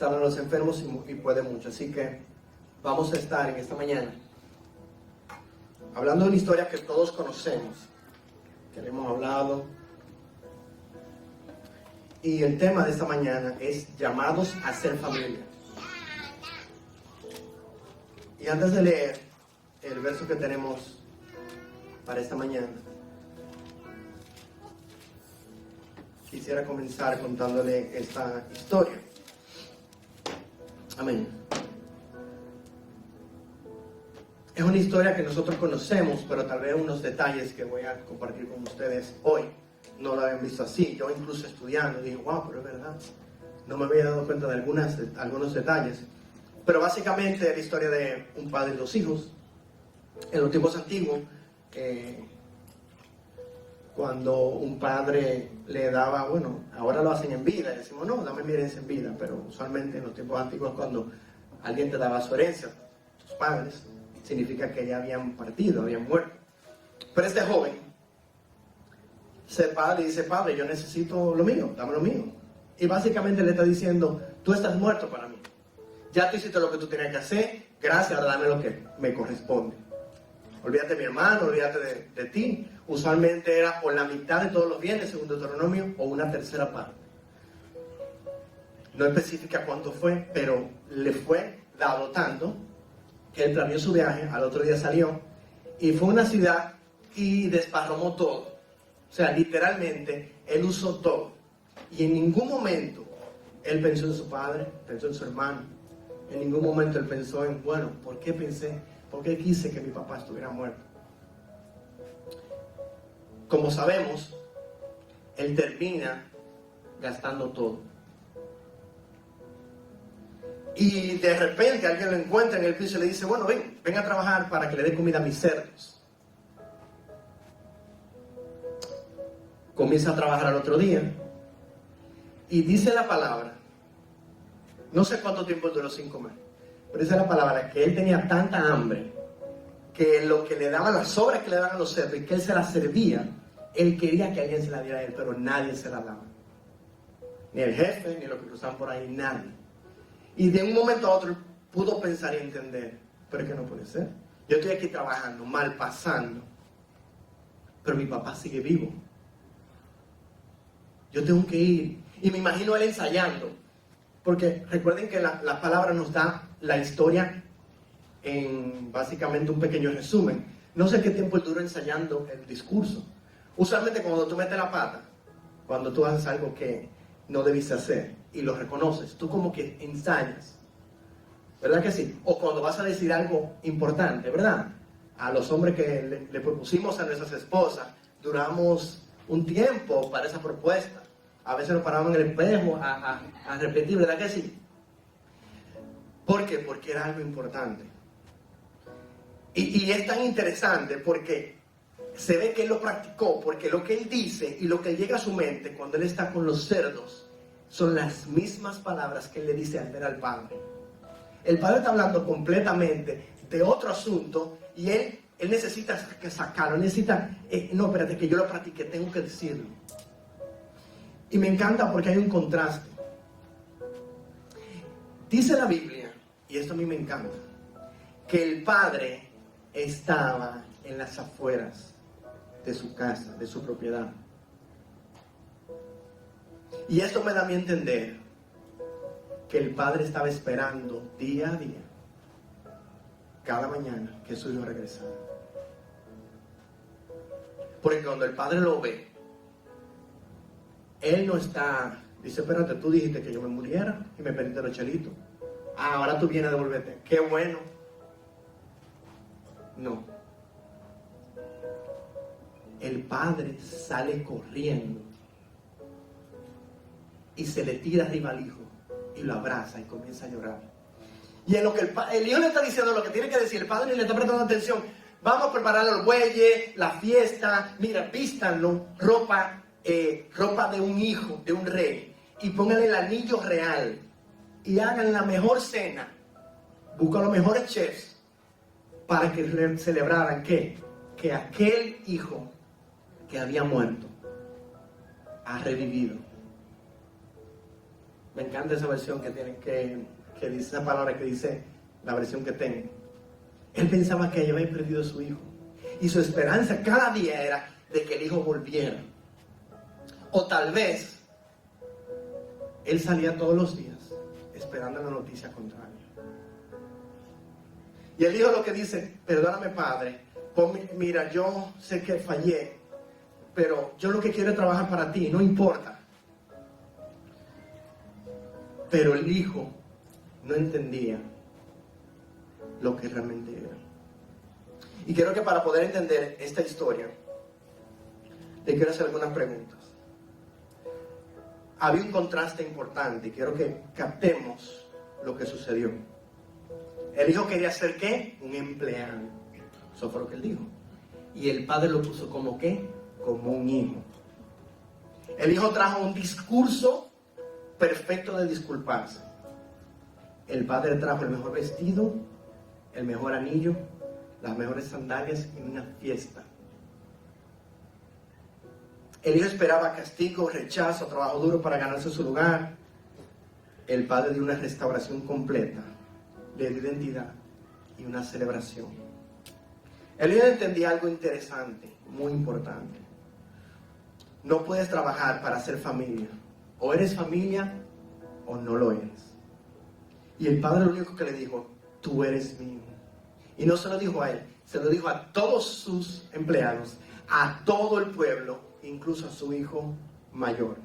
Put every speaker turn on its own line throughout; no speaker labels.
sana a los enfermos y puede mucho. Así que vamos a estar en esta mañana hablando de una historia que todos conocemos, que le hemos hablado. Y el tema de esta mañana es llamados a ser familia. Y antes de leer el verso que tenemos para esta mañana, quisiera comenzar contándole esta historia. Amén. Es una historia que nosotros conocemos, pero tal vez unos detalles que voy a compartir con ustedes hoy no lo habían visto así. Yo incluso estudiando dije, wow, pero es verdad. No me había dado cuenta de algunos detalles. Pero básicamente es la historia de un padre y dos hijos. En los tiempos antiguos, cuando un padre le daba, bueno, ahora lo hacen en vida, y decimos, no, dame mi herencia en vida, pero usualmente en los tiempos antiguos cuando alguien te daba su herencia, tus padres, significa que ya habían partido, habían muerto. Pero este joven, ese padre dice, padre, yo necesito lo mío, dame lo mío. Y básicamente le está diciendo, tú estás muerto para mí. Ya tú hiciste lo que tú tenías que hacer, gracias, ahora dame lo que me corresponde. Olvídate de mi hermano, olvídate de ti. Usualmente era por la mitad de todos los bienes, según Deuteronomio, o una tercera parte. No especifica cuánto fue, pero le fue dado tanto que él planeó su viaje, al otro día salió y fue a una ciudad y desparramó todo. O sea, literalmente, él usó todo. Y en ningún momento él pensó en su padre, pensó en su hermano. En ningún momento él pensó en, bueno, ¿por qué quise que mi papá estuviera muerto? Como sabemos, él termina gastando todo. Y de repente alguien lo encuentra en el piso y le dice, bueno, ven a trabajar para que le dé comida a mis cerdos. Comienza a trabajar al otro día y dice la palabra, no sé cuánto tiempo duró sin comer, pero dice la palabra que él tenía tanta hambre que lo que le daban, las sobras que le daban a los cerdos y que él se las servía, él quería que alguien se la diera a él, pero nadie se la daba. Ni el jefe, ni los que cruzaban por ahí, nadie. Y de un momento a otro pudo pensar y entender, pero es que no puede ser. Yo estoy aquí trabajando, mal pasando, pero mi papá sigue vivo. Yo tengo que ir. Y me imagino él ensayando, porque recuerden que la palabra nos da la historia en básicamente un pequeño resumen. No sé qué tiempo él duró ensayando el discurso. Usualmente cuando tú metes la pata, cuando tú haces algo que no debiste hacer y lo reconoces, tú como que ensayas, ¿verdad que sí? O cuando vas a decir algo importante, ¿verdad? A los hombres que le propusimos a nuestras esposas, duramos un tiempo para esa propuesta. A veces nos parábamos en el espejo a repetir, ¿verdad que sí? ¿Por qué? Porque era algo importante. Y es tan interesante porque se ve que él lo practicó, porque lo que él dice y lo que llega a su mente cuando él está con los cerdos son las mismas palabras que él le dice al ver al padre. El padre está hablando completamente de otro asunto y él necesita sacarlo, necesita, no, espérate, que yo lo practiqué, tengo que decirlo. Y me encanta porque hay un contraste. Dice la Biblia, y esto a mí me encanta, que el padre estaba en las afueras de su casa, de su propiedad. Y esto me da a mí entender que el padre estaba esperando día a día, cada mañana, que su hijo regresara. Porque cuando el padre lo ve, él no está, dice, espérate, tú dijiste que yo me muriera y me pediste los chelitos. Ahora tú vienes a devolverte. Qué bueno. No. El padre sale corriendo y se le tira arriba al hijo y lo abraza y comienza a llorar. Y en lo que el hijo le está diciendo lo que tiene que decir, el padre le está prestando atención. Vamos a preparar los bueyes, la fiesta, mira, vístanlo, ropa de un hijo, de un rey, y pónganle el anillo real y hagan la mejor cena. Buscan los mejores chefs para que celebraran que aquel hijo que había muerto ha revivido. Me encanta esa versión que tienen, que dice esa palabra que dice la versión que tengo. Él pensaba que había perdido a su hijo. Y su esperanza cada día era de que el hijo volviera. O tal vez él salía todos los días esperando la noticia contraria. Y el hijo lo que dice: perdóname, padre, mira, yo sé que fallé, pero yo lo que quiero es trabajar para ti, no importa. Pero el hijo no entendía lo que realmente era. Y creo que para poder entender esta historia, le quiero hacer algunas preguntas. Había un contraste importante y quiero que captemos lo que sucedió. El hijo quería ser ¿qué? Un empleado. Eso fue lo que él dijo. Y el padre lo puso como ¿qué? Como un hijo. El hijo trajo un discurso perfecto de disculparse. El padre trajo el mejor vestido, el mejor anillo, las mejores sandalias y una fiesta. El hijo esperaba castigo, rechazo, trabajo duro para ganarse su lugar. El padre dio una restauración completa, le dio identidad y una celebración. El hijo entendía algo interesante, muy importante. No puedes trabajar para ser familia. O eres familia o no lo eres. Y el padre lo único que le dijo: tú eres mi hijo. Y no se lo dijo a él, se lo dijo a todos sus empleados, a todo el pueblo, incluso a su hijo mayor.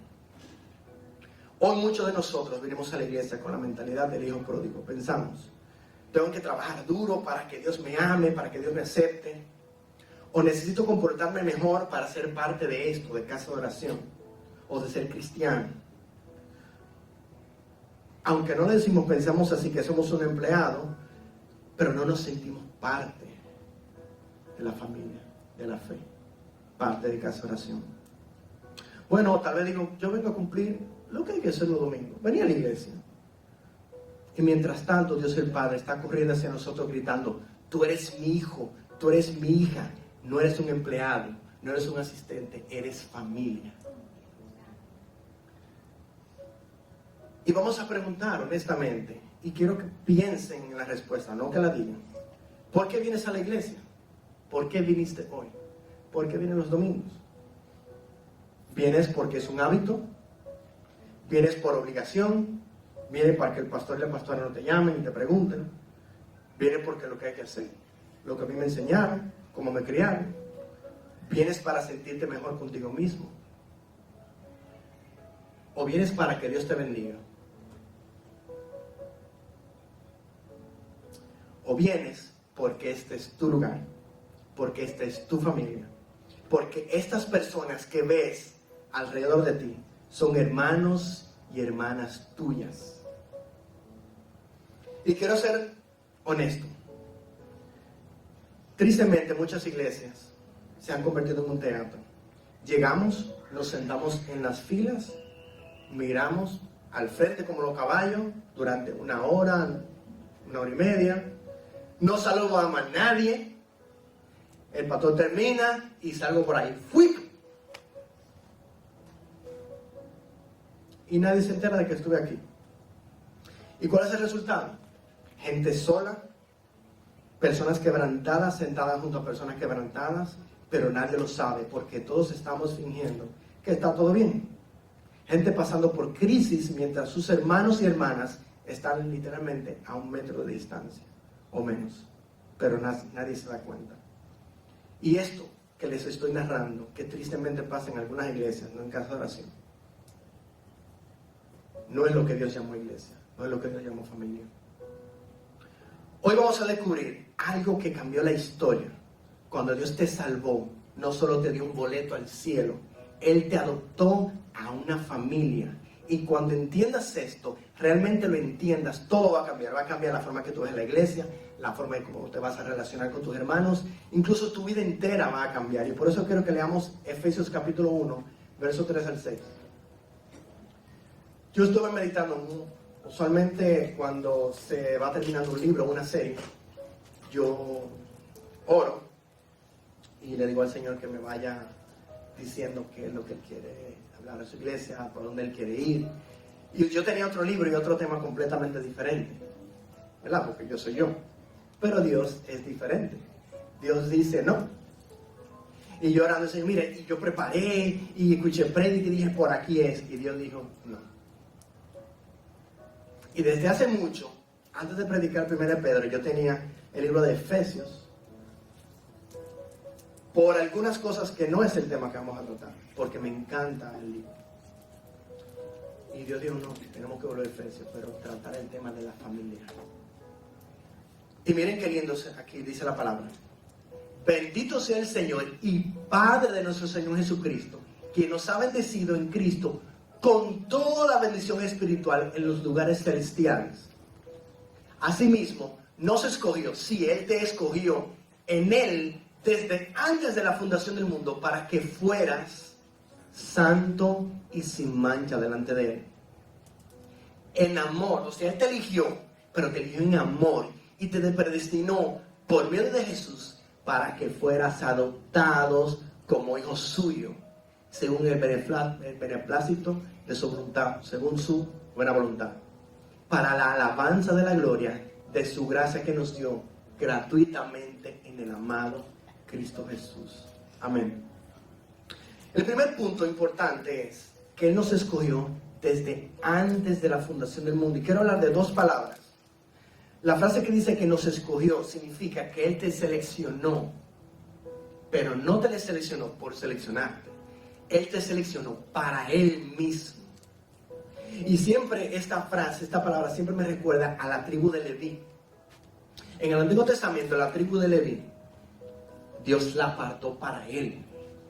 Hoy muchos de nosotros venimos a la iglesia con la mentalidad del hijo pródigo. Pensamos: tengo que trabajar duro para que Dios me ame, para que Dios me acepte. O necesito comportarme mejor para ser parte de esto, de casa de oración, o de ser cristiano. Aunque no decimos, pensamos así, que somos un empleado, pero no nos sentimos parte de la familia, de la fe, parte de casa de oración. Bueno, tal vez digo, yo vengo a cumplir lo que hay que hacer los domingos. Venía a la iglesia. Y mientras tanto, Dios el Padre está corriendo hacia nosotros gritando: tú eres mi hijo, tú eres mi hija, no eres un empleado, no eres un asistente, eres familia. Y vamos a preguntar honestamente, y quiero que piensen en la respuesta, no que la digan. ¿Por qué vienes a la iglesia? ¿Por qué viniste hoy? ¿Por qué vienen los domingos? ¿Vienes porque es un hábito? ¿Vienes por obligación? ¿Vienes para que el pastor y la pastora no te llamen y te pregunten? ¿Vienes porque es lo que hay que hacer? Lo que a mí me enseñaron, cómo me criaron. ¿Vienes para sentirte mejor contigo mismo? ¿O vienes para que Dios te bendiga? ¿O vienes porque este es tu lugar? Porque esta es tu familia. Porque estas personas que ves alrededor de ti son hermanos y hermanas tuyas. Y quiero ser honesto. Tristemente, muchas iglesias se han convertido en un teatro. Llegamos, nos sentamos en las filas, miramos al frente como los caballos durante una hora y media. No saludamos a nadie. El pastor termina y salgo por ahí. ¡Fui! Y nadie se entera de que estuve aquí. ¿Y cuál es el resultado? Gente sola, personas quebrantadas, sentadas junto a personas quebrantadas, pero nadie lo sabe porque todos estamos fingiendo que está todo bien. Gente pasando por crisis mientras sus hermanos y hermanas están literalmente a 1 metro de distancia o menos, pero nadie se da cuenta. Y esto que les estoy narrando, que tristemente pasa en algunas iglesias, no en casa de oración, no es lo que Dios llamó iglesia, no es lo que Dios llamó familia. Hoy vamos a descubrir algo que cambió la historia. Cuando Dios te salvó, no solo te dio un boleto al cielo, Él te adoptó a una familia. Y cuando entiendas esto, realmente lo entiendas, todo va a cambiar. Va a cambiar la forma que tú ves la iglesia, la forma en cómo te vas a relacionar con tus hermanos, incluso tu vida entera va a cambiar. Y por eso quiero que leamos Efesios capítulo 1, versos 3 al 6. Yo estuve meditando, usualmente cuando se va terminando un libro o una serie, yo oro y le digo al Señor que me vaya diciendo qué es lo que Él quiere hablar a su iglesia, por dónde Él quiere ir. Y yo tenía otro libro y otro tema completamente diferente, ¿verdad? Porque yo soy yo. Pero Dios es diferente. Dios dice no. Y yo orando, Señor, mire, y yo preparé y escuché prédica y dije, por aquí es. Y Dios dijo, no. Y desde hace mucho, antes de predicar 1 Pedro, yo tenía el libro de Efesios, por algunas cosas que no es el tema que vamos a tratar, porque me encanta el libro. Y Dios dijo, no, tenemos que volver a Efesios, pero tratar el tema de la familia. Y miren qué lindo aquí dice la palabra. Bendito sea el Señor y Padre de nuestro Señor Jesucristo, quien nos ha bendecido en Cristo con toda bendición espiritual en los lugares celestiales. Asimismo, nos escogió, sí, Él te escogió en Él desde antes de la fundación del mundo para que fueras santo y sin mancha delante de Él. En amor, o sea, Él te eligió, pero te eligió en amor y te predestinó por medio de Jesús para que fueras adoptados como hijos suyos, según el beneplácito de su voluntad, según su buena voluntad, para la alabanza de la gloria de su gracia que nos dio gratuitamente en el amado Cristo Jesús. Amén. El primer punto importante es que Él nos escogió desde antes de la fundación del mundo. Y quiero hablar de dos palabras. La frase que dice que nos escogió significa que Él te seleccionó, pero no te seleccionó por seleccionarte. Él te seleccionó para Él mismo. Y siempre esta frase, esta palabra siempre me recuerda a la tribu de Leví. En el Antiguo Testamento, la tribu de Leví, Dios la apartó para Él.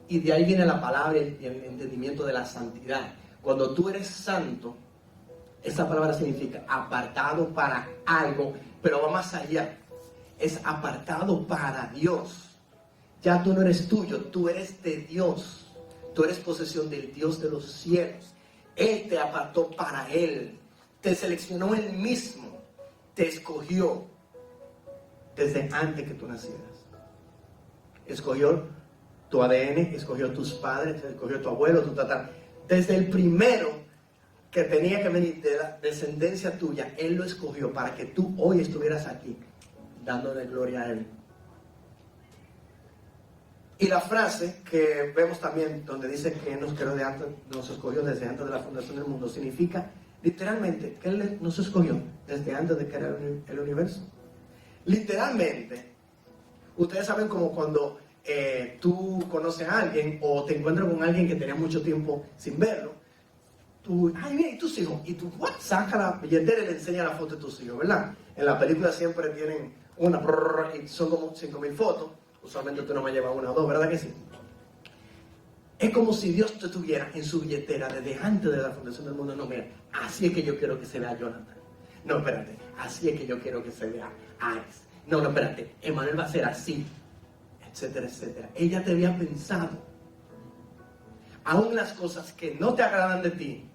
Y de ahí viene la palabra y el entendimiento de la santidad. Cuando tú eres santo, esa palabra significa apartado para algo, pero va más allá. Es apartado para Dios. Ya tú no eres tuyo, tú eres de Dios. Tú eres posesión del Dios de los cielos. Él te apartó para Él. Te seleccionó Él mismo. Te escogió desde antes que tú nacieras. Escogió tu ADN, escogió tus padres, escogió tu abuelo, tu tatara. Desde el primero que tenía que venir de la descendencia tuya, Él lo escogió para que tú hoy estuvieras aquí, dándole gloria a Él. Y la frase que vemos también, donde dice que Él nos escogió desde antes de la fundación del mundo, significa literalmente que Él nos escogió desde antes de crear el universo. Literalmente, ustedes saben como cuando tú conoces a alguien o te encuentras con alguien que tenía mucho tiempo sin verlo, tú, ay, mira, ¿y tus hijos? Y tú, what? Saca la billetera y le enseña la foto de tus hijos, ¿verdad? En la película siempre tienen una, y son como 5,000 fotos. Usualmente tú no me llevas una o dos, ¿verdad que sí? Es como si Dios te tuviera en su billetera desde antes de la fundación del mundo. No, mira, así es que yo quiero que se vea Jonathan. No, espérate, así es que yo quiero que se vea Alex. No, espérate, Emanuel va a ser así, etcétera, etcétera. Ella te había pensado. Aún las cosas que no te agradan de ti,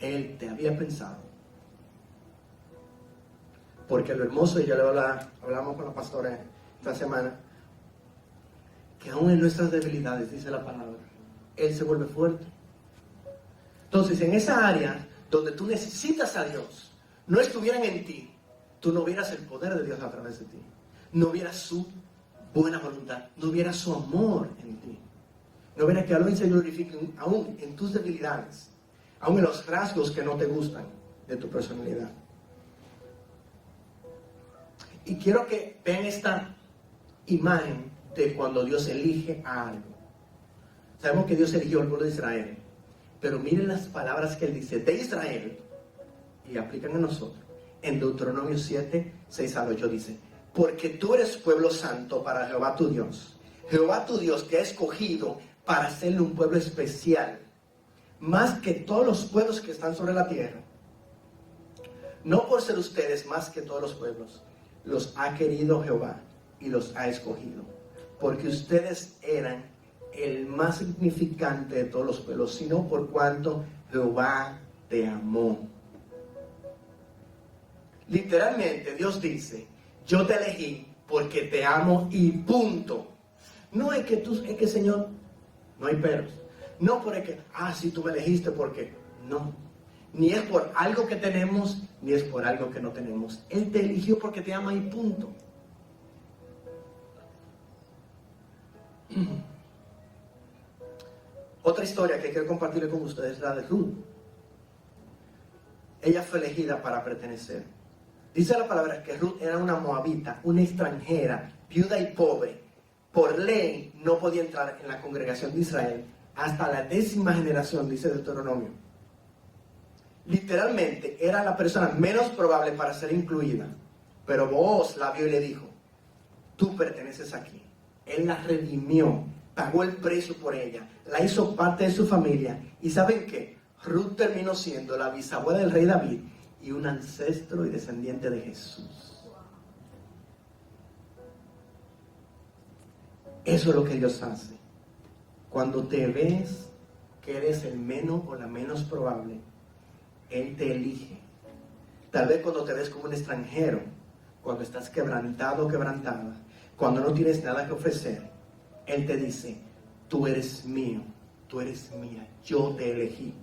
Él te había pensado. Porque lo hermoso, y ya le hablamos con la pastora esta semana, que aún en nuestras debilidades, dice la palabra, Él se vuelve fuerte. Entonces, en esa área donde tú necesitas a Dios, no estuvieran en ti, tú no vieras el poder de Dios a través de ti. No vieras su buena voluntad, no vieras su amor en ti. No vieras que algo se glorifique aún en tus debilidades, aún en los rasgos que no te gustan de tu personalidad. Y quiero que vean esta imagen de cuando Dios elige a algo. Sabemos que Dios eligió al pueblo de Israel, pero miren las palabras que Él dice de Israel y aplican a nosotros. En Deuteronomio 7, 6 al 8 dice: porque tú eres pueblo santo para Jehová tu Dios. Jehová tu Dios te ha escogido para hacerle un pueblo especial, más que todos los pueblos que están sobre la tierra. No por ser ustedes más que todos los pueblos, los ha querido Jehová y los ha escogido, porque ustedes eran el más significante de todos los pueblos, sino por cuanto Jehová te amó. Literalmente Dios dice: yo te elegí porque te amo y punto. No es que Señor, no hay peros. No por el que, sí, tú me elegiste porque, no. Ni es por algo que tenemos, ni es por algo que no tenemos. Él te eligió porque te ama y punto. Otra historia que quiero compartir con ustedes es la de Ruth. Ella fue elegida para pertenecer. Dice la palabra que Ruth era una moabita, una extranjera, viuda y pobre. Por ley no podía entrar en la congregación de Israel hasta la 10ª generación, dice Deuteronomio. Literalmente era la persona menos probable para ser incluida. Pero Booz la vio y le dijo: tú perteneces aquí. Él la redimió, pagó el precio por ella, la hizo parte de su familia. ¿Y saben qué? Ruth terminó siendo la bisabuela del rey David y un ancestro y descendiente de Jesús. Eso es lo que Dios hace. Cuando te ves que eres el menos o la menos probable, Él te elige. Tal vez cuando te ves como un extranjero, cuando estás quebrantado o quebrantada, cuando no tienes nada que ofrecer, Él te dice: tú eres mío, tú eres mía, yo te elegí.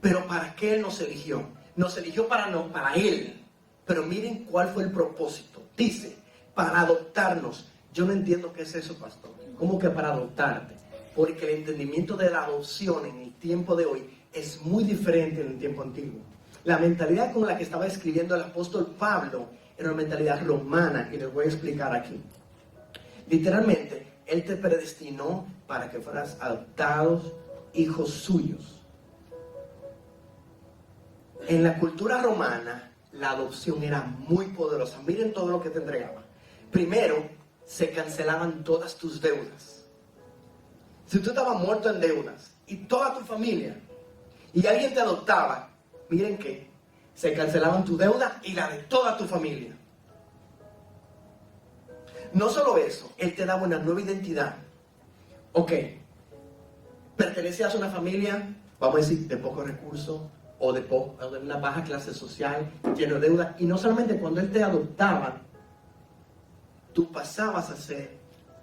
Pero ¿para qué Él nos eligió? Nos eligió para Él. Pero miren cuál fue el propósito. Dice, para adoptarnos. Yo no entiendo qué es eso, pastor. ¿Cómo que para adoptarte? Porque el entendimiento de la adopción en el tiempo de hoy es muy diferente en el tiempo antiguo. La mentalidad con la que estaba escribiendo el apóstol Pablo era una mentalidad romana, y les voy a explicar aquí. Literalmente, Él te predestinó para que fueras adoptados, hijos suyos. En la cultura romana, la adopción era muy poderosa. Miren todo lo que te entregaba. Primero, se cancelaban todas tus deudas. Si tú estabas muerto en deudas y toda tu familia, y alguien te adoptaba, miren que se cancelaban tu deuda y la de toda tu familia. No solo eso, Él te daba una nueva identidad. Ok, pertenecías a una familia, vamos a decir, de pocos recursos, o de una baja clase social, lleno de deuda. Y no solamente cuando Él te adoptaba, tú pasabas a ser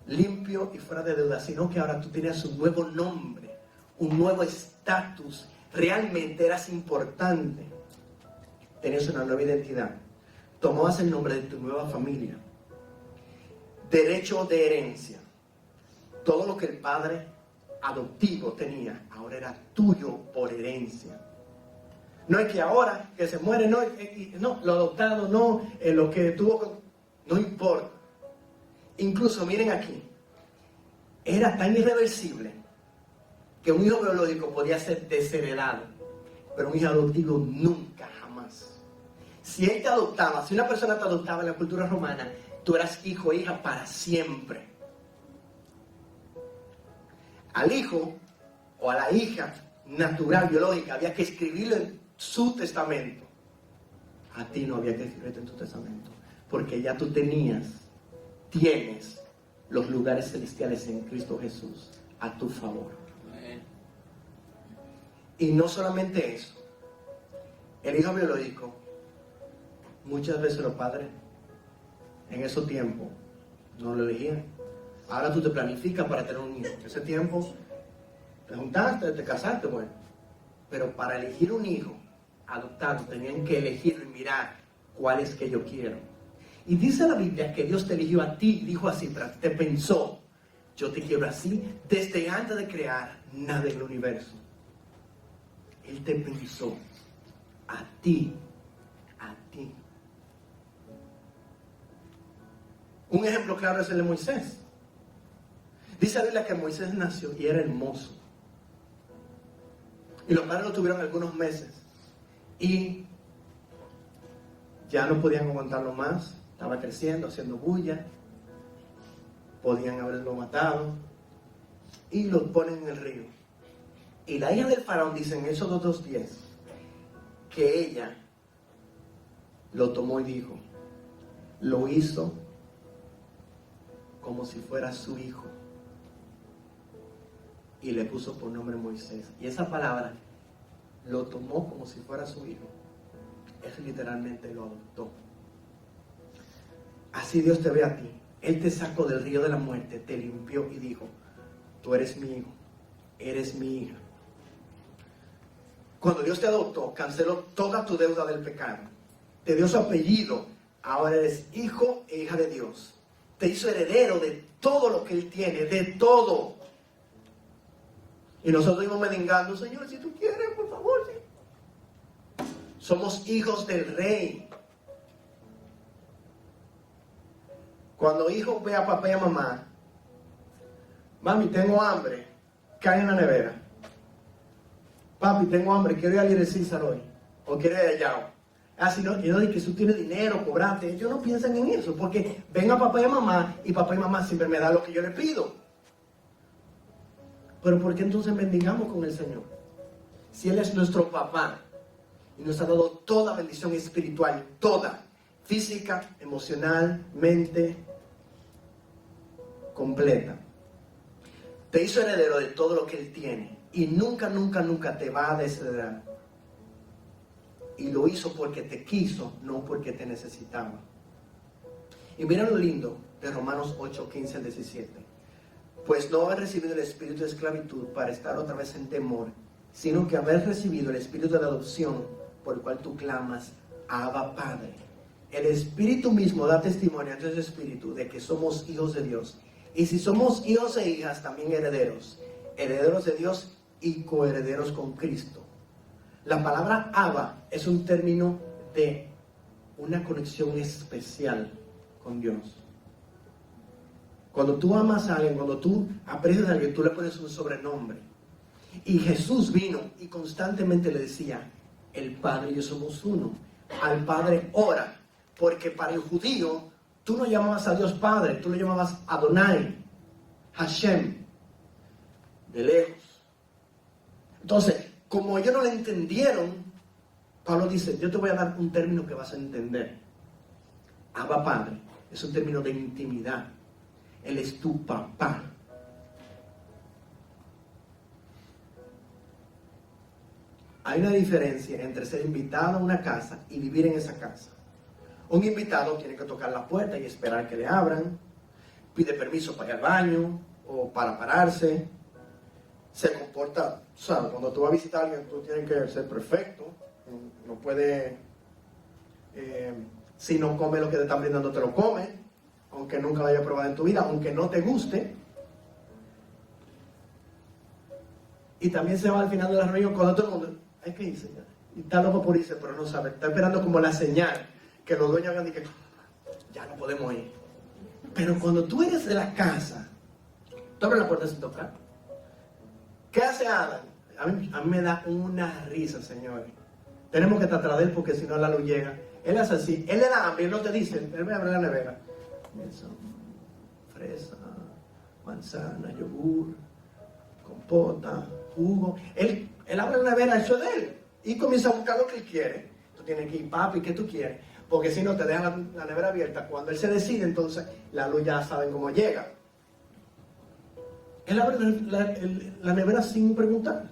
limpio y fuera de deuda, sino que ahora tú tenías un nuevo nombre, un nuevo estatus. Realmente eras importante. Tenías una nueva identidad. Tomabas el nombre de tu nueva familia. Derecho de herencia. Todo lo que el padre adoptivo tenía, ahora era tuyo por herencia. No es que ahora que se muere, no, lo adoptado, no, lo que tuvo, no importa. Incluso miren aquí, era tan irreversible que un hijo biológico podía ser desheredado, pero un hijo adoptivo nunca, jamás. Si él te adoptaba, si una persona te adoptaba en la cultura romana, tú eras hijo o hija para siempre. Al hijo o a la hija natural, biológica, había que escribirlo en su testamento. A ti no había que escribirte en tu testamento, porque ya tú tienes los lugares celestiales en Cristo Jesús a tu favor. Y no solamente eso, el hijo biológico, muchas veces los padres en esos tiempos no lo elegían. Ahora tú te planificas para tener un hijo. En ese tiempo te juntaste, te casaste, bueno. Pero para elegir un hijo adoptado tenían que elegirlo y mirar cuál es que yo quiero. Y dice la Biblia que Dios te eligió a ti, dijo así, te pensó: yo te quiero así desde antes de crear nada en el universo. Él te pensó a ti, a ti. Un ejemplo claro es el de Moisés. Dice la Biblia que Moisés nació y era hermoso. Y los padres lo tuvieron algunos meses. Y ya no podían aguantarlo más. Estaba creciendo, haciendo bulla. Podían haberlo matado. Y lo ponen en el río. Y la hija del faraón dice en Éxodo 2:10 que ella lo tomó y dijo, lo hizo como si fuera su hijo. Y le puso por nombre Moisés. Y esa palabra, lo tomó como si fuera su hijo, es literalmente lo adoptó. Así Dios te ve a ti. Él te sacó del río de la muerte, te limpió y dijo, tú eres mi hijo, eres mi hija. Cuando Dios te adoptó, canceló toda tu deuda del pecado. Te dio su apellido. Ahora eres hijo e hija de Dios. Te hizo heredero de todo lo que Él tiene, de todo. Y nosotros íbamos mendigando, Señor, si tú quieres, por favor, sí. Somos hijos del Rey. Cuando hijos ve a papá y a mamá, mami, tengo hambre, cae en la nevera. Papi, tengo hambre, quiero ir a Little Caesar hoy. O quiero ir allá. Si no, yo no digo que tú tienes dinero, cobrante. Ellos no piensan en eso, porque ven a papá y papá y mamá siempre me dan lo que yo le pido. Pero ¿por qué entonces mendigamos con el Señor? Si Él es nuestro papá y nos ha dado toda bendición espiritual, toda, física, emocional, mente, completa. Te hizo heredero de todo lo que Él tiene y nunca, nunca, nunca te va a desheredar. Y lo hizo porque te quiso, no porque te necesitaba. Y mira lo lindo de Romanos 8, 15 al 17. Pues no haber recibido el espíritu de esclavitud para estar otra vez en temor, sino que haber recibido el espíritu de adopción, por el cual tú clamas, Abba, Padre. El Espíritu mismo da testimonio ante ese Espíritu de que somos hijos de Dios. Y si somos hijos e hijas, también herederos. Herederos de Dios y coherederos con Cristo. La palabra Abba es un término de una conexión especial con Dios. Cuando tú amas a alguien, cuando tú aprecias a alguien, tú le pones un sobrenombre. Y Jesús vino y constantemente le decía, el Padre y yo somos uno. Al Padre ora. Porque para el judío, tú no llamabas a Dios Padre, tú lo llamabas Adonai, Hashem, de lejos. Entonces, como ellos no lo entendieron, Pablo dice, yo te voy a dar un término que vas a entender. Abba, Padre, es un término de intimidad. Él es tu papá. Hay una diferencia entre ser invitado a una casa y vivir en esa casa. Un invitado tiene que tocar la puerta y esperar que le abran, pide permiso para ir al baño o para pararse, se comporta, ¿sabes? Cuando tú vas a visitar a alguien, tú tienes que ser perfecto, no puede, si no come lo que te están brindando, te lo come, aunque nunca lo haya probado en tu vida, aunque no te guste. Y también se va al final de la reunión cuando todo el mundo, hay que irse ya, y está loco por irse, pero no sabe, está esperando como la señal, que los dueños hagan y que ya no podemos ir. Pero cuando tú eres de la casa, tú abres la puerta sin tocar. ¿Qué hace Adam? A mí me da una risa, señores. Tenemos que estar atrás de él porque si no la luz llega. Él hace así, él le da hambre, él no te dice, él me abre la nevera. Fresa, manzana, yogur, compota, jugo. Él abre la nevera, eso es de él. Y comienza a buscar lo que él quiere. Tú tienes que ir, papi, ¿qué tú quieres? Porque si no te dejan la nevera abierta. Cuando él se decide, entonces la luz ya saben cómo llega. Él abre la nevera sin preguntar.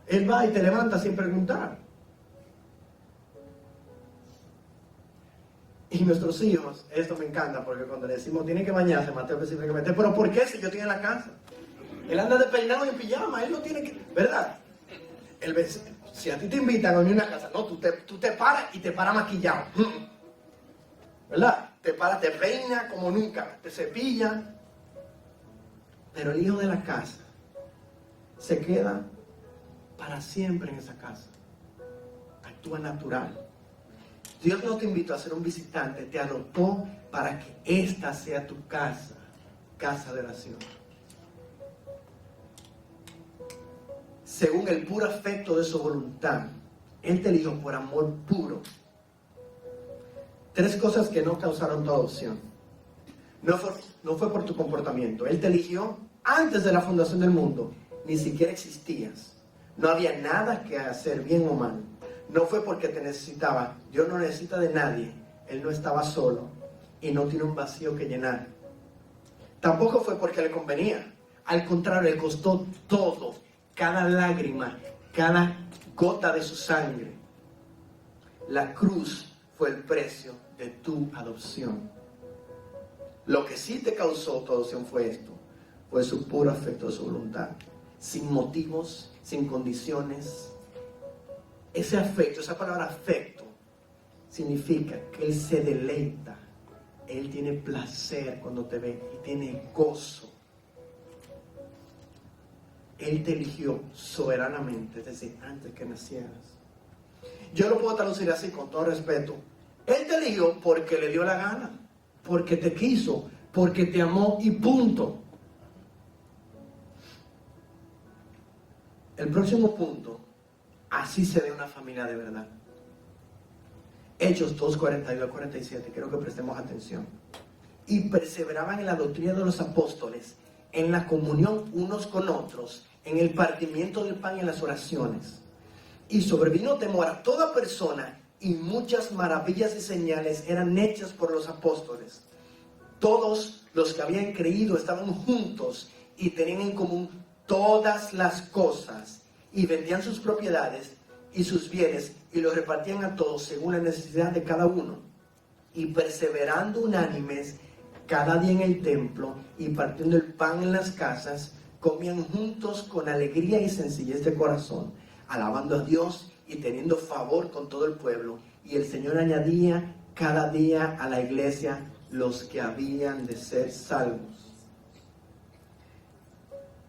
Él va y te levanta sin preguntar. Y nuestros hijos, esto me encanta, porque cuando le decimos tiene que bañarse, Mateo específicamente, pero ¿por qué si yo estoy en la casa? Él anda despeinado y en pijama, él no tiene que, ¿verdad? Si a ti te invitan a una casa, no, tú te paras y te paras maquillado, ¿verdad? Te paras, te peinas como nunca, te cepillas. Pero el hijo de la casa se queda para siempre en esa casa. Actúa natural. Dios no te invitó a ser un visitante, te adoptó para que esta sea tu casa, casa de oración. Según el puro afecto de su voluntad, Él te eligió por amor puro. 3 cosas que no causaron tu adopción. No fue por tu comportamiento. Él te eligió antes de la fundación del mundo. Ni siquiera existías. No había nada que hacer, bien o mal. No fue porque te necesitaba. Dios no necesita de nadie. Él no estaba solo y no tiene un vacío que llenar. Tampoco fue porque le convenía. Al contrario, le costó todo. Cada lágrima, cada gota de su sangre. La cruz fue el precio de tu adopción. Lo que sí te causó tu adopción fue esto. Fue su puro afecto de su voluntad. Sin motivos, sin condiciones. Ese afecto, esa palabra afecto, significa que Él se deleita, Él tiene placer cuando te ve y tiene gozo. Él te eligió soberanamente desde antes que nacieras. Yo lo puedo traducir así con todo respeto. Él te eligió porque le dio la gana, porque te quiso, porque te amó y punto. El próximo punto, así se ve una familia de verdad. Hechos 2:42-47, quiero que prestemos atención. Y perseveraban en la doctrina de los apóstoles, en la comunión unos con otros, en el partimiento del pan y en las oraciones. Y sobrevino temor a toda persona, y muchas maravillas y señales eran hechas por los apóstoles. Todos los que habían creído estaban juntos y tenían en común todas las cosas, y vendían sus propiedades y sus bienes y los repartían a todos según la necesidad de cada uno. Y perseverando unánimes cada día en el templo y partiendo el pan en las casas, comían juntos con alegría y sencillez de corazón, alabando a Dios y teniendo favor con todo el pueblo. Y el Señor añadía cada día a la iglesia los que habían de ser salvos.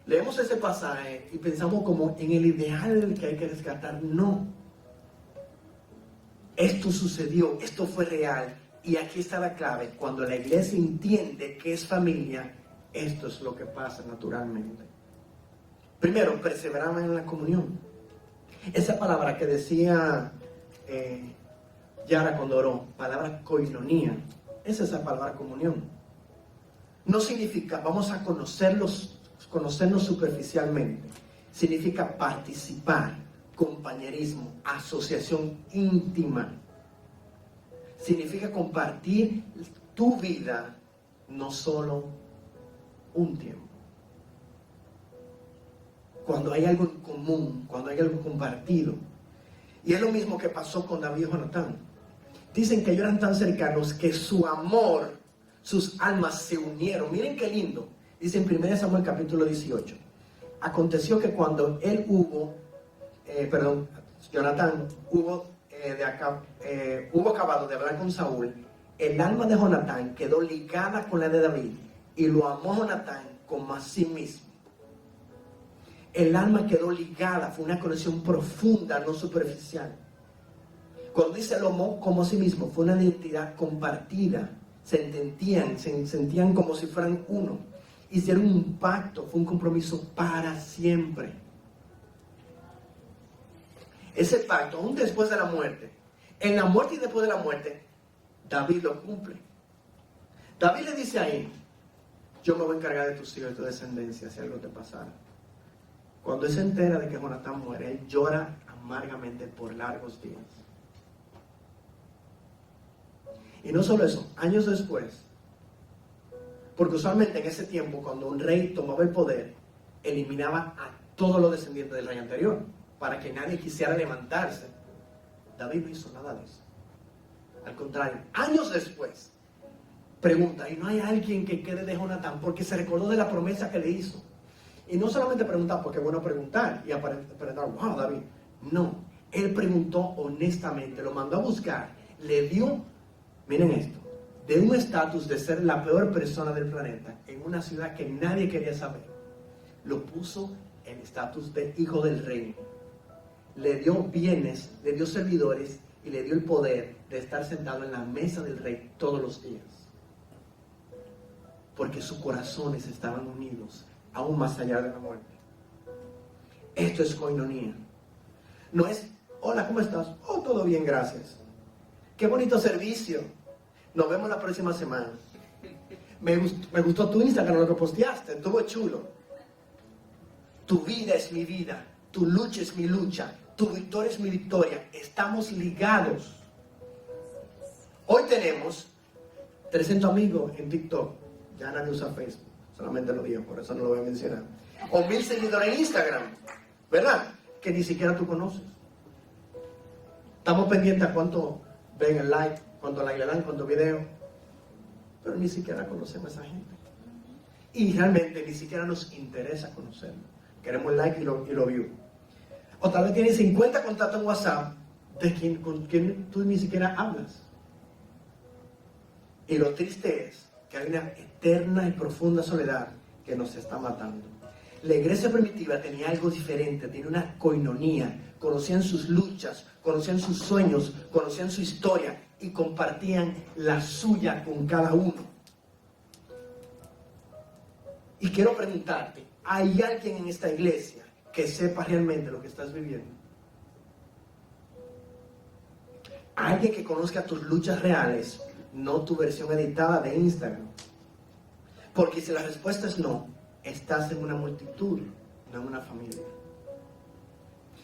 Leemos ese pasaje y pensamos como en el ideal que hay que rescatar. No. Esto sucedió, esto fue real. Y aquí está la clave. Cuando la iglesia entiende que es familia, esto es lo que pasa naturalmente. Primero, perseveraban en la comunión. Esa palabra que decía Yara cuando oró, palabra koinonía, es esa palabra comunión. No significa vamos a conocernos superficialmente. Significa participar, compañerismo, asociación íntima. Significa compartir tu vida, no solo un tiempo. Cuando hay algo en común, cuando hay algo compartido. Y es lo mismo que pasó con David y Jonatán. Dicen que ellos eran tan cercanos que su amor, sus almas se unieron. Miren qué lindo. Dice en 1 Samuel capítulo 18. Aconteció que cuando Jonatán hubo acabado de hablar con Saúl, el alma de Jonatán quedó ligada con la de David y lo amó Jonatán como a sí mismo. El alma quedó ligada, fue una conexión profunda, no superficial. Cuando dice lo amó como a sí mismo, fue una identidad compartida. Se sentían como si fueran uno. Hicieron un pacto, fue un compromiso para siempre. Ese pacto, aún después de la muerte, en la muerte y después de la muerte, David lo cumple. David le dice ahí, yo me voy a encargar de tus hijos y tu descendencia si algo te pasara. Cuando él se entera de que Jonatán muere, él llora amargamente por largos días. Y no solo eso, años después, porque usualmente en ese tiempo, cuando un rey tomaba el poder, eliminaba a todos los descendientes del rey anterior, para que nadie quisiera levantarse. David no hizo nada de eso. Al contrario, años después, pregunta, ¿y no hay alguien que quede de Jonatán? Porque se recordó de la promesa que le hizo. Y no solamente preguntar, porque es bueno preguntar y aparentar, wow, David. No, él preguntó honestamente, lo mandó a buscar, le dio, miren esto, de un estatus de ser la peor persona del planeta, en una ciudad que nadie quería saber, lo puso en estatus de hijo del rey. Le dio bienes, le dio servidores y le dio el poder de estar sentado en la mesa del rey todos los días. Porque sus corazones estaban unidos, aún más allá de la muerte. Esto es koinonía. No es, hola, ¿cómo estás? Oh, todo bien, gracias. Qué bonito servicio. Nos vemos la próxima semana. Me gustó tu Instagram, lo que posteaste, estuvo chulo. Tu vida es mi vida, tu lucha es mi lucha, tu victoria es mi victoria. Estamos ligados. Hoy tenemos 300 amigos en TikTok. Ya nadie usa Facebook, solamente lo digo, por eso no lo voy a mencionar. O 1000 seguidores en Instagram, ¿verdad? Que ni siquiera tú conoces. Estamos pendientes a cuánto ven el like, cuánto like le dan, cuánto video, pero ni siquiera conocemos a esa gente. Y realmente ni siquiera nos interesa conocerlo. Queremos el like y lo view. O tal vez tienes 50 contactos en WhatsApp con quien tú ni siquiera hablas. Y lo triste es que hay una eterna y profunda soledad que nos está matando. La iglesia primitiva tenía algo diferente, tenía una coinonía, conocían sus luchas, conocían sus sueños, conocían su historia y compartían la suya con cada uno. Y quiero preguntarte, ¿hay alguien en esta iglesia que sepa realmente lo que estás viviendo? ¿Alguien que conozca tus luchas reales, no tu versión editada de Instagram? Porque si la respuesta es no, estás en una multitud, no en una familia.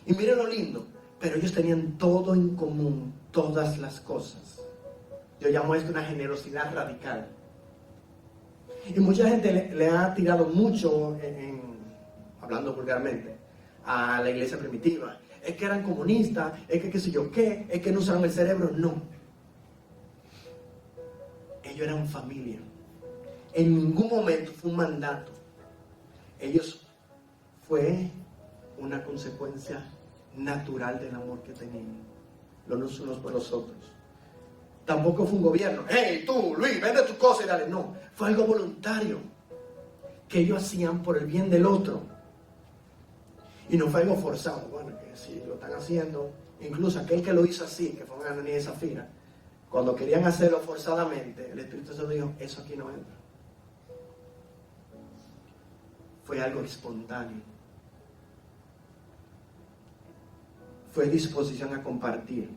Y miren lo lindo, pero ellos tenían todo en común, todas las cosas. Yo llamo esto una generosidad radical. Y mucha gente le ha tirado mucho, hablando vulgarmente, a la iglesia primitiva. Es que eran comunistas, es que qué sé yo qué, es que no usaron el cerebro. No. Ellos eran familia. En ningún momento fue un mandato. Ellos fue una consecuencia natural del amor que tenían los unos por los otros. Tampoco fue un gobierno. Hey, tú, Luis, vende tus cosas y dale. No, fue algo voluntario que ellos hacían por el bien del otro. Y no fue algo forzado. Bueno, que si lo están haciendo, incluso aquel que lo hizo así, que fue Ananías y Zafira, cuando querían hacerlo forzadamente, el Espíritu Santo dijo, eso aquí no entra. Fue algo espontáneo. Fue disposición a compartir.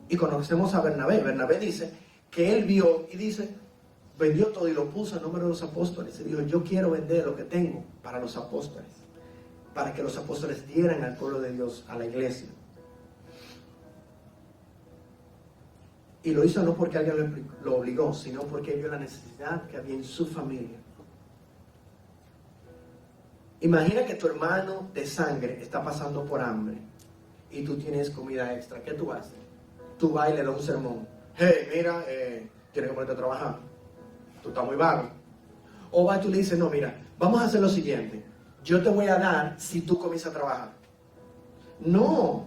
Y conocemos a Bernabé. Bernabé dice que él vio y dice, vendió todo y lo puso en nombre de los apóstoles. Y dijo, yo quiero vender lo que tengo para los apóstoles, para que los apóstoles dieran al pueblo de Dios, a la iglesia. Y lo hizo no porque alguien lo obligó, sino porque vio la necesidad que había en su familia. Imagina que tu hermano de sangre está pasando por hambre y tú tienes comida extra. ¿Qué tú haces? Tú vas y le das un sermón. Hey, mira, tienes que ponerte a trabajar. Tú estás muy vago. O vas y tú le dices, no, mira, vamos a hacer lo siguiente. Yo te voy a dar si tú comienzas a trabajar. No.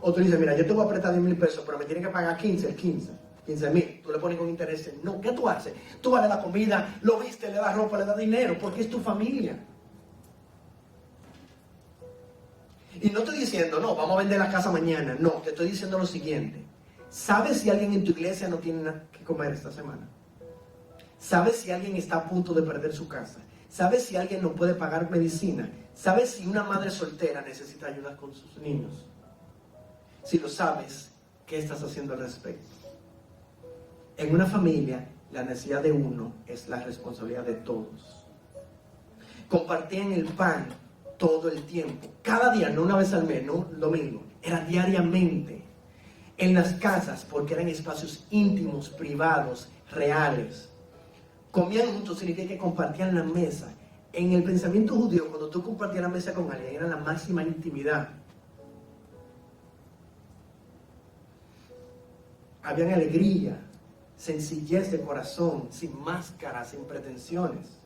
O tú dices, mira, yo te voy a prestar 10,000 pesos, pero me tienes que pagar 15,000. Tú le pones con intereses. No, ¿qué tú haces? Tú vas a dar comida, lo viste, le das ropa, le das dinero, porque es tu familia. Y no estoy diciendo, no, vamos a vender la casa mañana. No, te estoy diciendo lo siguiente. ¿Sabes si alguien en tu iglesia no tiene nada que comer esta semana? ¿Sabes si alguien está a punto de perder su casa? ¿Sabes si alguien no puede pagar medicina? ¿Sabes si una madre soltera necesita ayuda con sus niños? Si lo sabes, ¿qué estás haciendo al respecto? En una familia, la necesidad de uno es la responsabilidad de todos. Compartían el pan todo el tiempo, cada día, no una vez al mes, no el domingo, era diariamente, en las casas, porque eran espacios íntimos, privados, reales. Comían juntos, significa que compartían la mesa. En el pensamiento judío, cuando tú compartías la mesa con alguien, era la máxima intimidad. Había alegría, sencillez de corazón, sin máscaras, sin pretensiones.